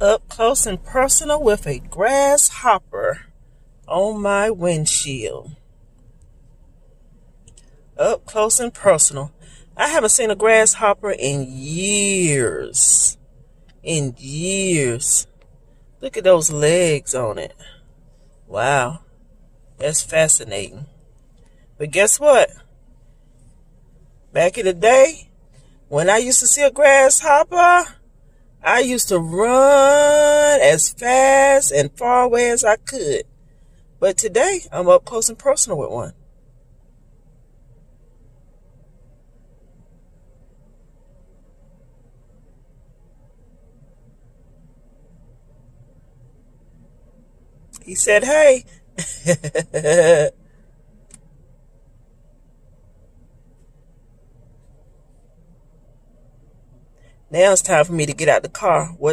Up close and personal with a grasshopper on my windshield. Up close and personal. I haven't seen a grasshopper in years. In years. Look at those legs on it. Wow. That's fascinating. But guess what? Back in the day, when I used to see a grasshopper, I used to run as fast and far away as I could. But today, I'm up close and personal with one. He said, hey. Now it's time for me to get out the car. What